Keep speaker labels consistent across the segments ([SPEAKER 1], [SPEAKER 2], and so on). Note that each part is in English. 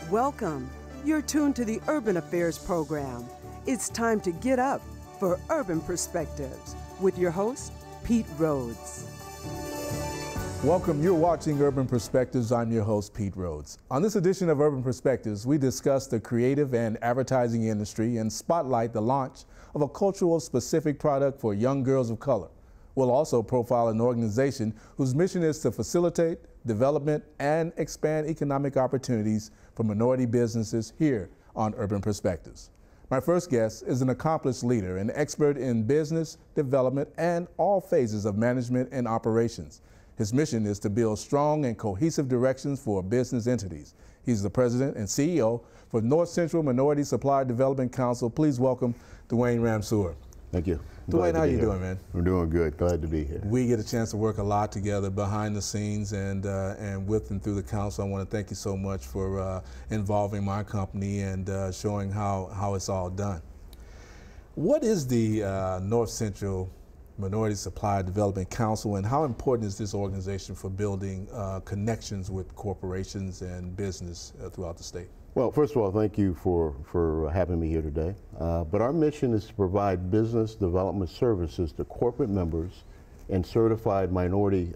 [SPEAKER 1] Welcome. You're tuned to the Urban Affairs program. It's time to get up for Urban Perspectives with your host, Pete Rhodes.
[SPEAKER 2] Welcome. You're watching Urban Perspectives. I'm your host, Pete Rhodes. On this edition of Urban Perspectives, we discuss the creative and advertising industry and spotlight the launch of a cultural specific product for young girls of color. We'll also profile an organization whose mission is to facilitate development and expand economic opportunities for minority businesses here on Urban Perspectives. My first guest is an accomplished leader, an expert in business development and all phases of management and operations. His mission is to build strong and cohesive directions for business entities. He's the president and CEO for North Central Minority Supply Development Council. Please welcome Duane Ramseur.
[SPEAKER 3] Thank you.
[SPEAKER 2] Duane, how you doing, man?
[SPEAKER 3] I'm doing good. Glad to be here.
[SPEAKER 2] We get a chance to work a lot together behind the scenes and with and through the council. I want to thank you so much for involving my company and showing how it's all done. What is the North Central Minority Supply Development Council, and how important is this organization for building connections with corporations and business throughout the state?
[SPEAKER 3] Well, first of all, thank you for having me here today. But our mission is to provide business development services to corporate members and certified minority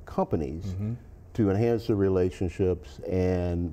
[SPEAKER 3] companies to enhance their relationships and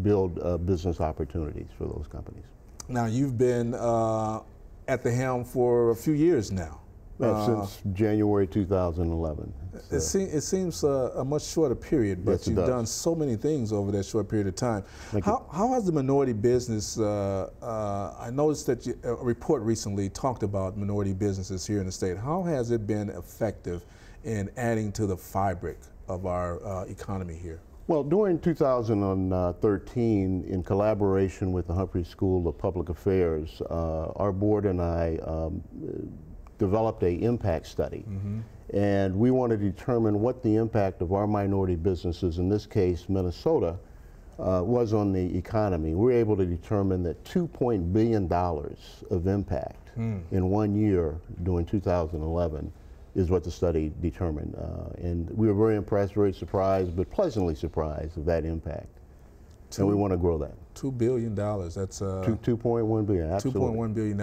[SPEAKER 3] build business opportunities for those companies.
[SPEAKER 2] Now, you've been at the helm for a few years now.
[SPEAKER 3] Since January 2011.
[SPEAKER 2] It seems a much shorter period, but yes, you've done so many things over that short period of time. How has the minority business, I noticed that a report recently talked about minority businesses here in the state. How has it been effective in adding to the fabric of our economy here?
[SPEAKER 3] Well, during 2013, in collaboration with the Humphrey School of Public Affairs, our board and I developed an impact study, and we want to determine what the impact of our minority businesses, in this case Minnesota, was on the economy. We were able to determine that $2 billion of impact in 1 year during 2011 is what the study determined, and we were very impressed, very surprised, but pleasantly surprised of that impact. And we want to grow that.
[SPEAKER 2] $2 billion. That's
[SPEAKER 3] $2.1 billion. Absolutely.
[SPEAKER 2] $2.1 billion.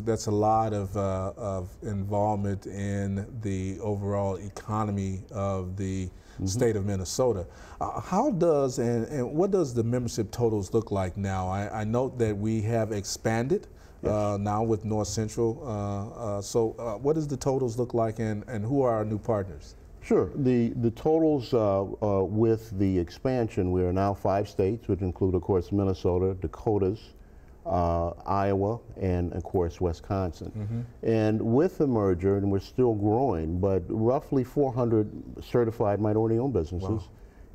[SPEAKER 2] That's a lot of involvement in the overall economy of the state of Minnesota. How does and what does the membership totals look like now? I note that we have expanded now with North Central. So what does the totals look like, and who are our new partners?
[SPEAKER 3] Sure. The totals with the expansion, we are now 5 states, which include, of course, Minnesota, Dakotas, Iowa, and, of course, Wisconsin. And with the merger, and we're still growing, but roughly 400 certified minority-owned businesses, wow.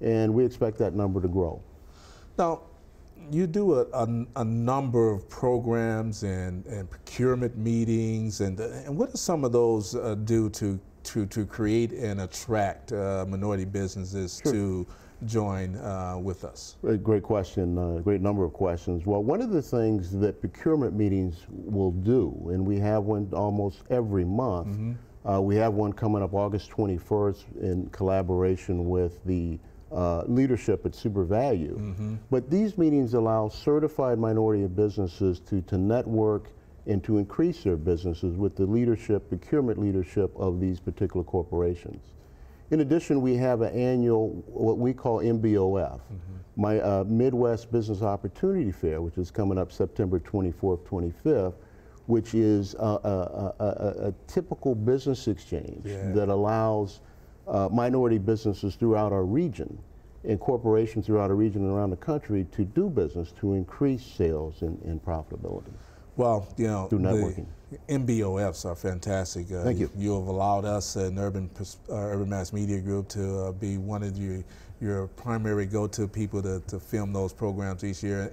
[SPEAKER 3] And we expect that number to grow.
[SPEAKER 2] Now, you do a number of programs and procurement meetings, and what do some of those do to create and attract minority businesses to join with us?
[SPEAKER 3] Great question, great number of questions. Well, one of the things that procurement meetings will do, and we have one almost every month, we have one coming up August 21st in collaboration with the leadership at Super Value. But these meetings allow certified minority businesses to network and to increase their businesses with the leadership, procurement leadership of these particular corporations. In addition, we have an annual, what we call MBOF, my Midwest Business Opportunity Fair, which is coming up September 24th, 25th, which is a typical business exchange that allows minority businesses throughout our region and corporations throughout our region and around the country to do business, to increase sales and profitability.
[SPEAKER 2] Well, you know,
[SPEAKER 3] through networking.
[SPEAKER 2] The MBOFs are fantastic.
[SPEAKER 3] Thank you.
[SPEAKER 2] You have allowed us in Urban Mass Media Group to be one of your primary go-to people to film those programs each year.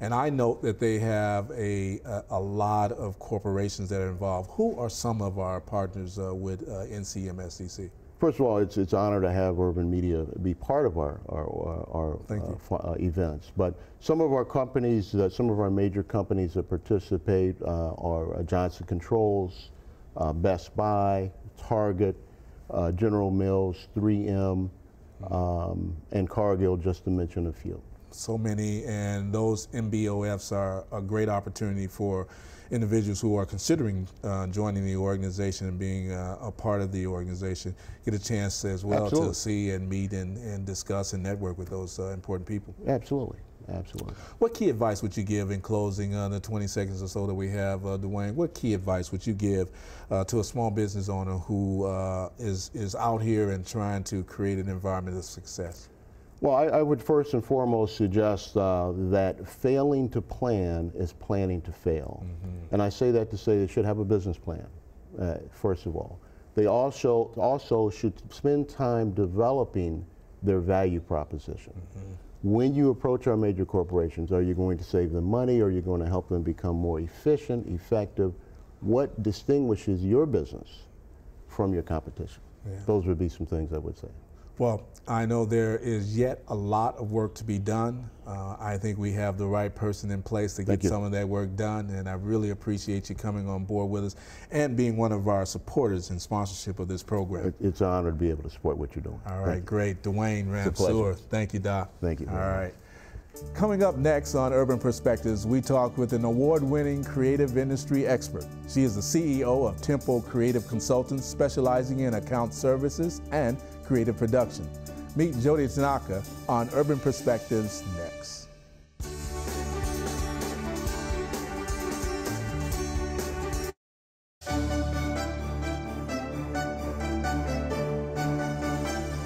[SPEAKER 2] And I note that they have a lot of corporations that are involved. Who are some of our partners with NCMSDC?
[SPEAKER 3] First of all, it's an honor to have Urban Media be part of our events. But some of our companies, some of our major companies that participate are Johnson Controls, Best Buy, Target, General Mills, 3M, and Cargill, just to mention a few.
[SPEAKER 2] So many, and those MBOFs are a great opportunity for individuals who are considering joining the organization and being a part of the organization, get a chance as well
[SPEAKER 3] Absolutely.
[SPEAKER 2] to see and meet and discuss and network with those important people.
[SPEAKER 3] Absolutely, absolutely.
[SPEAKER 2] What key advice would you give in closing on the 20 seconds or so that we have, Duane? What key advice would you give to a small business owner who is out here and trying to create an environment of success?
[SPEAKER 3] Well, I would first and foremost suggest that failing to plan is planning to fail. And I say that to say they should have a business plan, first of all. They also should spend time developing their value proposition. When you approach our major corporations, are you going to save them money? Are you going to help them become more efficient, effective? What distinguishes your business from your competition?
[SPEAKER 2] Yeah.
[SPEAKER 3] Those would be some things I would say.
[SPEAKER 2] Well, I know there is yet a lot of work to be done. I think we have the right person in place to get some of that work done, and I really appreciate you coming on board with us and being one of our supporters in sponsorship of this program.
[SPEAKER 3] It's an honor to be able to support what you're doing.
[SPEAKER 2] All right, great. Duane Ramseur, thank you, Doc.
[SPEAKER 3] Thank you.
[SPEAKER 2] All right. Coming up next on Urban Perspectives, we talk with an award-winning creative industry expert. She is the CEO of Tempo Creative Consultants, specializing in account services and creative production. Meet Jodi Tanaka on Urban Perspectives next.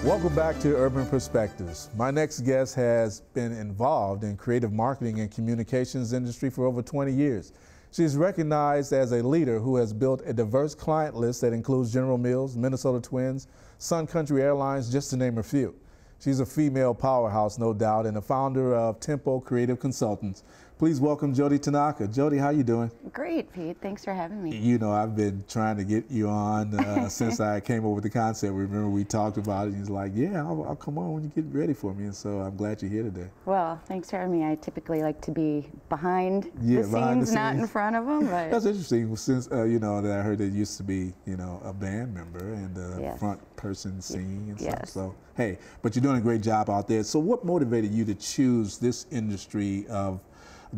[SPEAKER 2] Welcome back to Urban Perspectives. My next guest has been involved in creative marketing and communications industry for over 20 years. She's recognized as a leader who has built a diverse client list that includes General Mills, Minnesota Twins, Sun Country Airlines, just to name a few. She's a female powerhouse, no doubt, and the founder of Tempo Creative Consultants. Please welcome Jodi Tanaka. Jodi, how you doing?
[SPEAKER 4] Great, Pete. Thanks for having me.
[SPEAKER 2] You know, I've been trying to get you on since I came up with the concept. Remember, we talked about it. He's like, yeah, I'll come on when you get ready for me. And so I'm glad you're here today.
[SPEAKER 4] Well, thanks for having me. I typically like to be behind the scenes, not in front of them. But
[SPEAKER 2] that's interesting, since, you know, that I heard there used to be, you know, a band member and a front person singing and stuff. So, hey, but you're doing a great job out there. So what motivated you to choose this industry of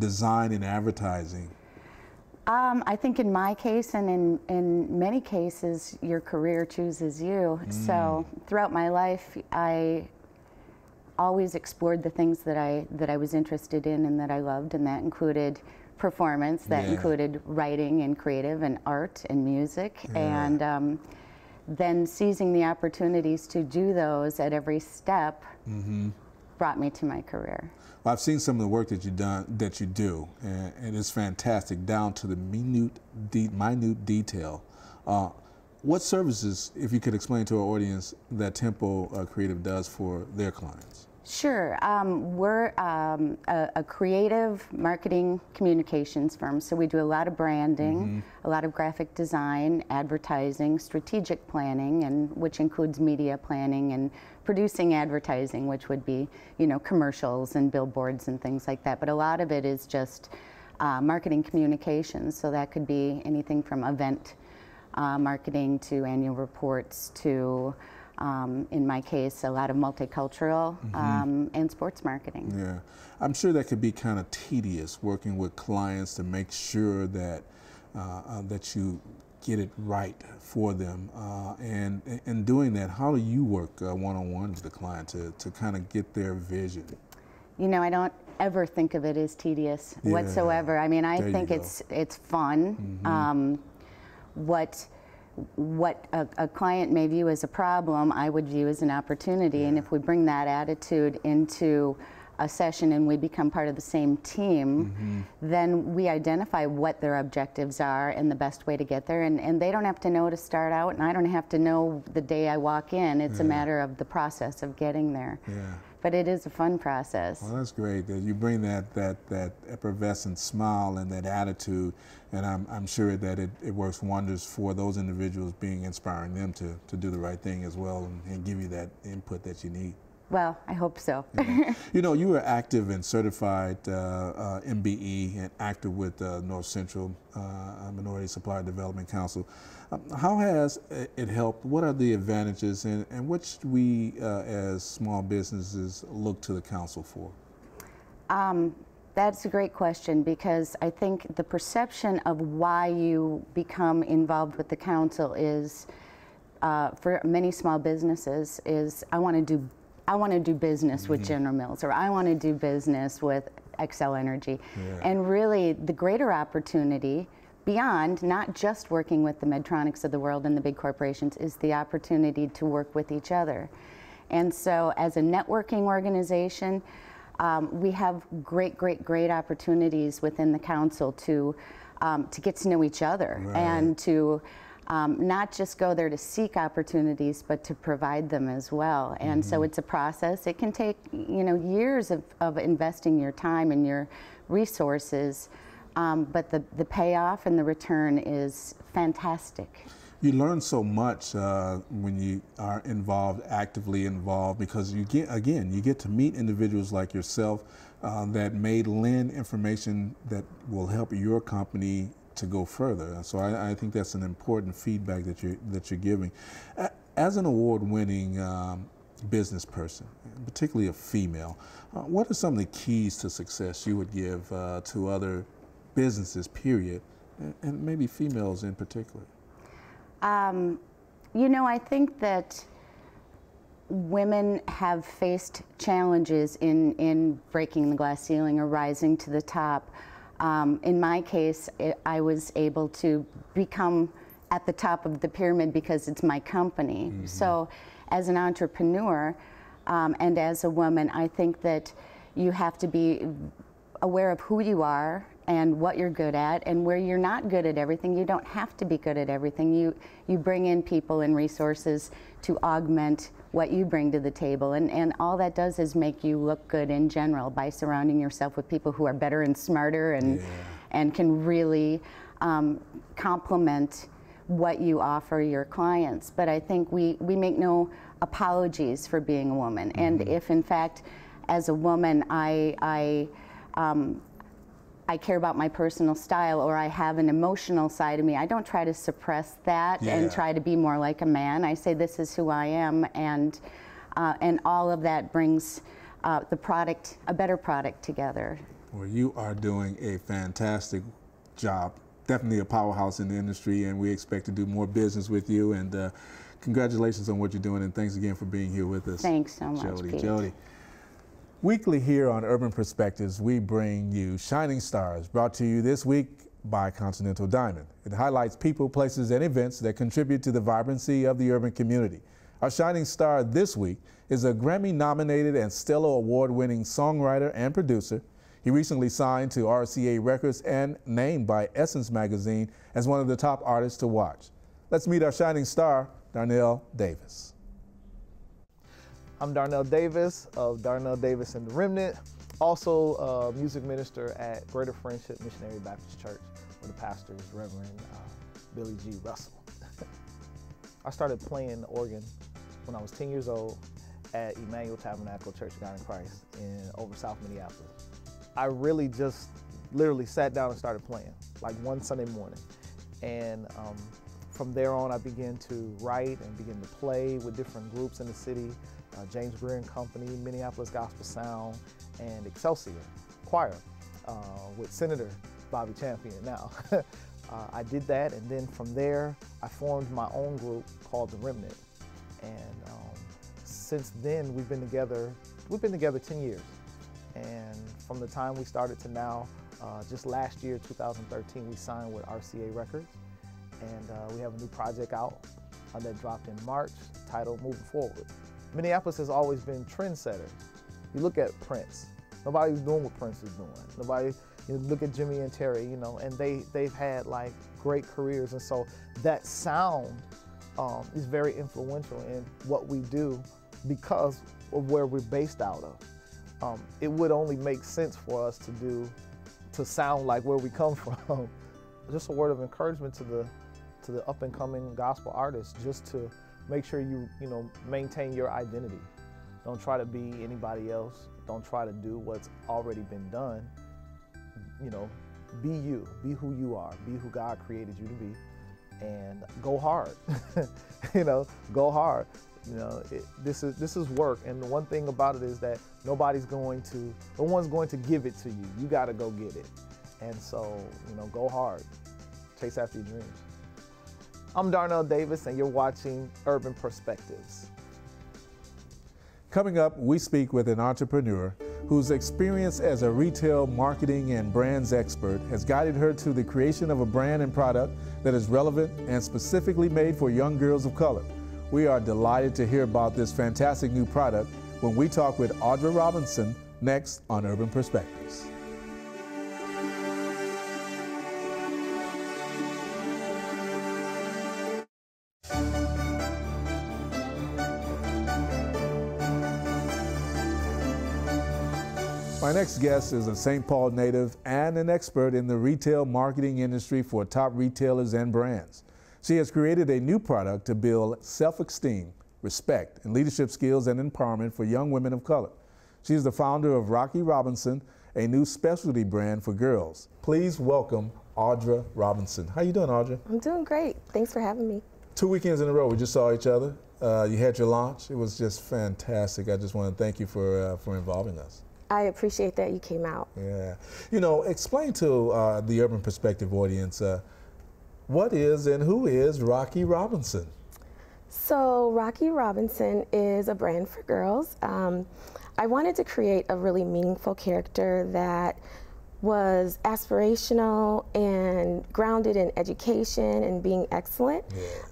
[SPEAKER 2] design and advertising?
[SPEAKER 4] I think in my case and in many cases, your career chooses you. So throughout my life, I always explored the things that I was interested in and that I loved, and that included performance, that included writing and creative and art and music, and then seizing the opportunities to do those at every step brought me to my career.
[SPEAKER 2] Well, I've seen some of the work that you do, and it's fantastic, down to the minute detail. What services, if you could explain to our audience, that Tempo Creative does for their clients?
[SPEAKER 4] Sure. We're a creative marketing communications firm, so we do a lot of branding, a lot of graphic design, advertising, strategic planning, and which includes media planning and producing advertising, which would be, you know, commercials and billboards and things like that. But a lot of it is just marketing communications, so that could be anything from event marketing to annual reports to in my case, a lot of multicultural and sports marketing.
[SPEAKER 2] Yeah, I'm sure that could be kind of tedious working with clients to make sure that that you get it right for them. And in doing that, how do you work one-on-one with the client to kind of get their vision? You
[SPEAKER 4] know, I don't ever think of it as tedious whatsoever. I mean, I think it's fun. What a client may view as a problem, I would view as an opportunity. And if we bring that attitude into a session and we become part of the same team, then we identify what their objectives are and the best way to get there. And they don't have to know to start out, and I don't have to know the day I walk in. It's a matter of the process of getting there. But it is a fun process.
[SPEAKER 2] Well, that's great that you bring that effervescent smile and that attitude, and I'm sure that it works wonders for those individuals, inspiring them to do the right thing as well and give you that input that you need.
[SPEAKER 4] Well, I hope so.
[SPEAKER 2] Yeah. You know, you were active and certified MBE and active with North Central Minority Supplier Development Council. How has it helped? What are the advantages, and what should we as small businesses look to the council for?
[SPEAKER 4] That's a great question, because I think the perception of why you become involved with the council is, for many small businesses, is I want to do business with General Mills, or I want to do business with Xcel Energy. Yeah. And really the greater opportunity, beyond not just working with the Medtronics of the world and the big corporations, is the opportunity to work with each other. And so as a networking organization, we have great opportunities within the council to get to know each other, right, and to not just go there to seek opportunities, but to provide them as well. And so it's a process. It can take, you know, years of investing your time and your resources, but the payoff and the return is fantastic.
[SPEAKER 2] You learn so much when you are actively involved, because you get to meet individuals like yourself that may lend information that will help your company to go further. So I think that's an important feedback that you're giving. As an award-winning business person, particularly a female, what are some of the keys to success you would give to other businesses, period, and maybe females in particular?
[SPEAKER 4] You know, I think that women have faced challenges in breaking the glass ceiling or rising to the top. In my case, I was able to become at the top of the pyramid because it's my company. So as an entrepreneur and as a woman, I think that you have to be aware of who you are and what you're good at, and where you're not good at everything. You don't have to be good at everything. You bring in people and resources to augment what you bring to the table, and all that does is make you look good in general by surrounding yourself with people who are better and smarter and can really complement what you offer your clients. But I think we make no apologies for being a woman. And if in fact, as a woman, I care about my personal style, or I have an emotional side of me, I don't try to suppress that and try to be more like a man. I say, this is who I am, and all of that brings a better product together.
[SPEAKER 2] Well, you are doing a fantastic job. Definitely a powerhouse in the industry, and we expect to do more business with you. And congratulations on what you're doing, and thanks again for being here with us.
[SPEAKER 4] Thanks so much,
[SPEAKER 2] Jodi.
[SPEAKER 4] Pete.
[SPEAKER 2] Jodi. Weekly here on Urban Perspectives, we bring you Shining Stars, brought to you this week by Continental Diamond. It highlights people, places, and events that contribute to the vibrancy of the urban community. Our Shining Star this week is a Grammy-nominated and Stellar Award-winning songwriter and producer. He recently signed to RCA Records and named by Essence Magazine as one of the top artists to watch. Let's meet our Shining Star, Darnell Davis.
[SPEAKER 5] I'm Darnell Davis of Darnell Davis and the Remnant, also a music minister at Greater Friendship Missionary Baptist Church, where the pastor is Reverend Billy G. Russell. I started playing the organ when I was 10 years old at Emmanuel Tabernacle Church of God in Christ over South Minneapolis. I really just literally sat down and started playing, like one Sunday morning. And from there on, I began to write and begin to play with different groups in the city. James Greer and Company, Minneapolis Gospel Sound, and Excelsior Choir with Senator Bobby Champion now. I did that, and then from there, I formed my own group called The Remnant. And since then, we've been together 10 years. And from the time we started to now, just last year, 2013, we signed with RCA Records. And we have a new project out that dropped in March, titled Moving Forward. Minneapolis has always been trendsetters. You look at Prince, nobody's doing what Prince is doing. Nobody, you look at Jimmy and Terry, you know, and they've had like great careers, and so that sound is very influential in what we do because of where we're based out of. It would only make sense for us to sound like where we come from. Just a word of encouragement to the up and coming gospel artists, just to make sure you maintain your identity. Don't try to be anybody else. Don't try to do what's already been done. You know, be you, be who you are, be who God created you to be, and go hard. You know, go hard. You know, this is work, and the one thing about it is that no one's going to give it to you. You got to go get it. And so, you know, go hard, chase after your dreams. I'm Darnell Davis, and you're watching Urban Perspectives.
[SPEAKER 2] Coming up, we speak with an entrepreneur whose experience as a retail marketing and brands expert has guided her to the creation of a brand and product that is relevant and specifically made for young girls of color. We are delighted to hear about this fantastic new product when we talk with Audra Robinson next on Urban Perspectives. My next guest is a St. Paul native and an expert in the retail marketing industry for top retailers and brands. She has created a new product to build self-esteem, respect, and leadership skills and empowerment for young women of color. She is the founder of Rocky Robinson, a new specialty brand for girls. Please welcome Audra Robinson. How you doing, Audra?
[SPEAKER 6] I'm doing great. Thanks for having me.
[SPEAKER 2] 2 weekends in a row, we just saw each other. You had your launch. It was just fantastic. I just want to thank you for involving us.
[SPEAKER 6] I appreciate that you came out.
[SPEAKER 2] Yeah. You know, explain to the Urban Perspective audience, what is and who is Rocky Robinson?
[SPEAKER 6] So Rocky Robinson is a brand for girls. I wanted to create a really meaningful character that was aspirational and grounded in education and being excellent,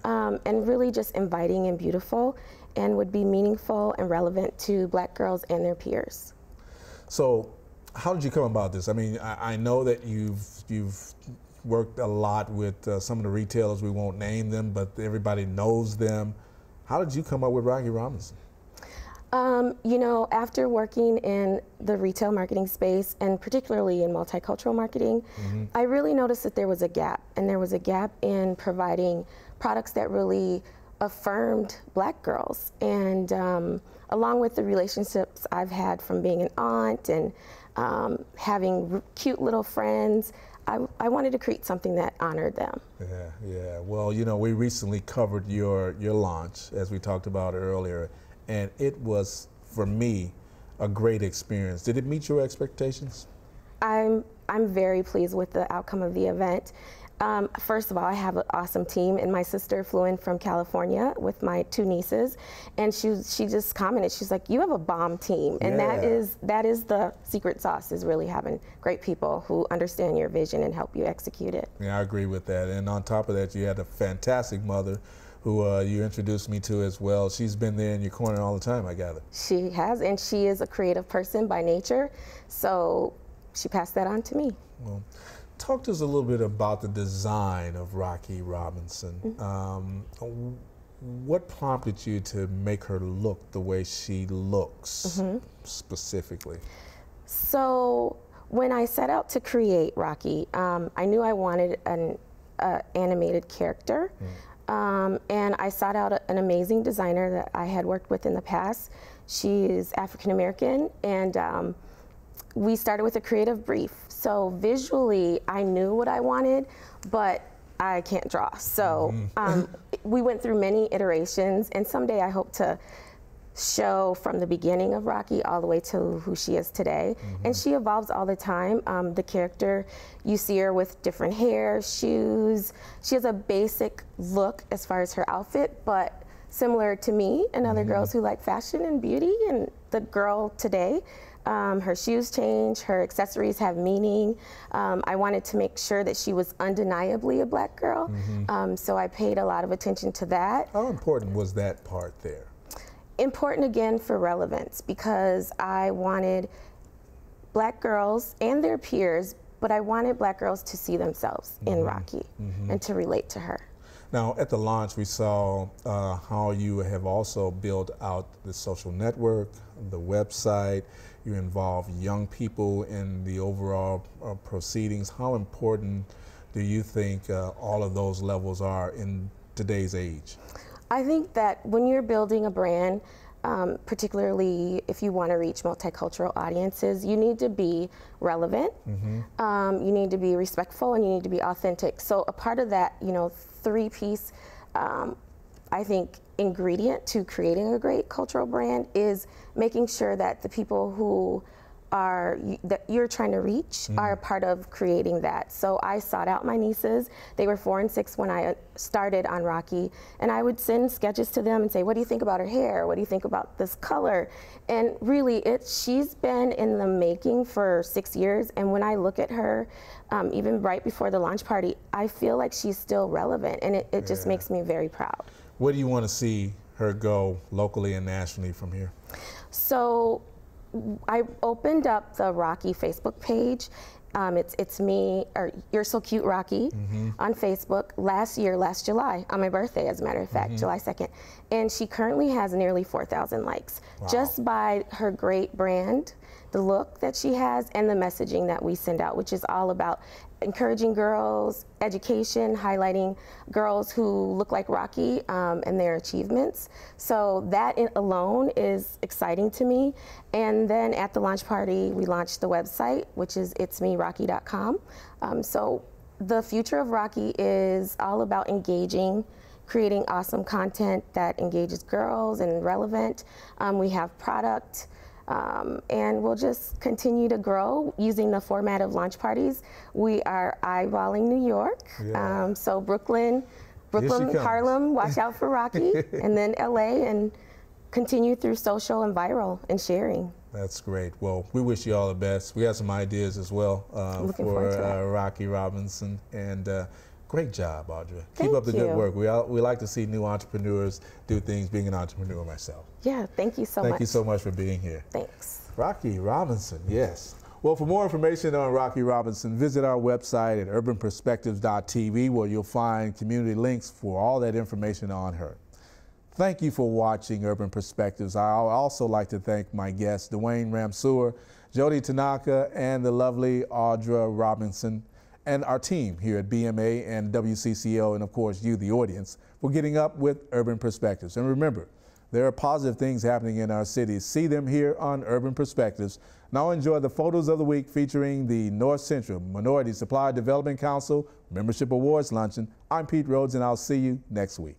[SPEAKER 6] and really just inviting and beautiful, and would be meaningful and relevant to Black girls and their peers.
[SPEAKER 2] So how did you come about this? I mean, I know that you've worked a lot with some of the retailers. We won't name them, but everybody knows them. How did you come up with Rocky Robinson?
[SPEAKER 6] You know, after working in the retail marketing space, and particularly in multicultural marketing, I really noticed that there was a gap, and there was a gap in providing products that really affirmed Black girls. And along with the relationships I've had from being an aunt and having cute little friends, I wanted to create something that honored them. Yeah.
[SPEAKER 2] Well, you know, we recently covered your launch, as we talked about earlier, and it was, for me, a great experience. Did it meet your expectations? I'm
[SPEAKER 6] very pleased with the outcome of the event. First of all, I have an awesome team, and my sister flew in from California with my 2 nieces, and she just commented, she's like, you have a bomb team, and that is the secret sauce, is really having great people who understand your vision and help you execute it.
[SPEAKER 2] Yeah, I agree with that. And on top of that, you had a fantastic mother who you introduced me to as well. She's been there in your corner all the time, I gather.
[SPEAKER 6] She has, and she is a creative person by nature, so she passed that on to me.
[SPEAKER 2] Well, talk to us a little bit about the design of Rocky Robinson. What prompted you to make her look the way she looks specifically? So
[SPEAKER 6] when I set out to create Rocky, I knew I wanted an animated character. And I sought out an amazing designer that I had worked with in the past. She's African American, and we started with a creative brief. So visually, I knew what I wanted, but I can't draw. So we went through many iterations, and someday I hope to show from the beginning of Rocky all the way to who she is today. And she evolves all the time. The character, you see her with different hair, shoes. She has a basic look as far as her outfit, but similar to me and other girls who like fashion and beauty and the girl today. Her shoes change, her accessories have meaning. I wanted to make sure that she was undeniably a Black girl, so I paid a lot of attention to that.
[SPEAKER 2] How important was that part there?
[SPEAKER 6] Important again for relevance, because I wanted Black girls and their peers, but I wanted Black girls to see themselves in Rocky and to relate to her.
[SPEAKER 2] Now, at the launch, we saw how you have also built out the social network, the website. You involve young people in the overall proceedings. How important do you think all of those levels are in today's age?
[SPEAKER 6] I think that when you're building a brand, particularly if you want to reach multicultural audiences, you need to be relevant, you need to be respectful, and you need to be authentic. So a part of that, you know, three-piece, I think, ingredient to creating a great cultural brand is making sure that the people who that you're trying to reach are a part of creating that. So I sought out my nieces. They were 4 and 6 when I started on Rocky, and I would send sketches to them and say, what do you think about her hair? What do you think about this color? And really, she's been in the making for 6 years, and when I look at her, even right before the launch party, I feel like she's still relevant, and it just makes me very proud.
[SPEAKER 2] Where do you want to see her go locally and nationally from here?
[SPEAKER 6] So I opened up the Rocky Facebook page. It's me, or You're So Cute Rocky, on Facebook last July, on my birthday, as a matter of fact, July 2nd. And she currently has nearly 4,000 likes, just by her great brand, the look that she has, and the messaging that we send out, which is all about encouraging girls, education, highlighting girls who look like Rocky and their achievements. So that alone is exciting to me. And then at the launch party, we launched the website, which is itsmerocky.com. So the future of Rocky is all about engaging, creating awesome content that engages girls and relevant. We have product. And we'll just continue to grow using the format of launch parties. We are eyeballing New York, so Brooklyn, Harlem, watch out for Rocky, and then LA, and continue through social and viral and sharing.
[SPEAKER 2] That's great. Well, we wish you all the best. We have some ideas as well for Rocky Robinson, and great job, Audra. Keep up the good work. We like to see new entrepreneurs do things, being an entrepreneur myself.
[SPEAKER 6] Yeah, thank you so much.
[SPEAKER 2] Thank you so much for being here.
[SPEAKER 6] Thanks.
[SPEAKER 2] Rocky Robinson, yes. Well, for more information on Rocky Robinson, visit our website at urbanperspectives.tv, where you'll find community links for all that information on her. Thank you for watching Urban Perspectives. I also like to thank my guests, Duane Ramseur, Jodi Tanaka, and the lovely Audra Robinson, and our team here at BMA and WCCO, and of course you, the audience, for getting up with Urban Perspectives. And remember, there are positive things happening in our cities. See them here on Urban Perspectives. Now enjoy the photos of the week featuring the North Central Minority Supply Development Council Membership Awards Luncheon. I'm Pete Rhodes, and I'll see you next week.